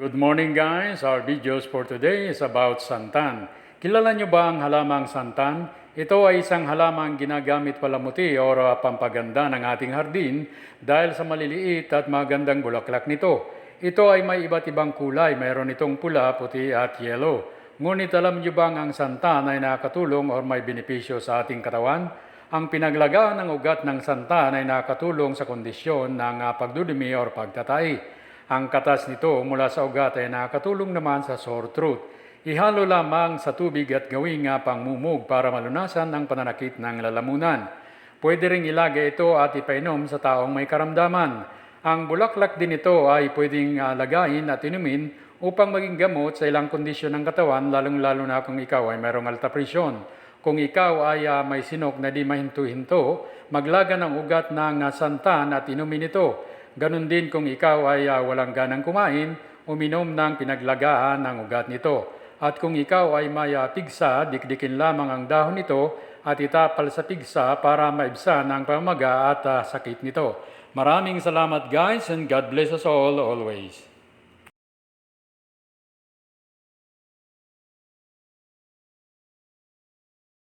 Good morning guys! Our videos for today is about santan. Kilala nyo ba ang halamang santan? Ito ay isang halamang ginagamit palamuti o pampaganda ng ating hardin dahil sa maliliit at magandang bulaklak nito. Ito ay may iba't ibang kulay. Mayroon itong pula, puti at yellow. Ngunit alam nyo bang ang santan ay nakatulong o may benepisyo sa ating katawan? Ang pinaglagaan ng ugat ng santan ay nakatulong sa kondisyon ng pagdudumi o pagtatai. Ang katas nito mula sa ugat ay nakatulong naman sa sore throat. Ihalo lamang sa tubig at gawing pangmumog para malunasan ang pananakit ng lalamunan. Pwede ring ilagay ito at ipainom sa taong may karamdaman. Ang bulaklak din ito ay pwedeng lagayin at inumin upang maging gamot sa ilang kondisyon ng katawan, lalong-lalo na kung ikaw ay mayroong alta presyon. Kung ikaw ay may sinok na di mahinto-hinto, maglaga ng ugat ng santan at inumin ito. Ganon din kung ikaw ay walang ganang kumain, uminom ng pinaglagaan ng ugat nito. At kung ikaw ay may pigsa, dikdikin lamang ang dahon nito at itapal sa pigsa para maibsan ang pamaga at sakit nito. Maraming salamat guys and God bless us all always.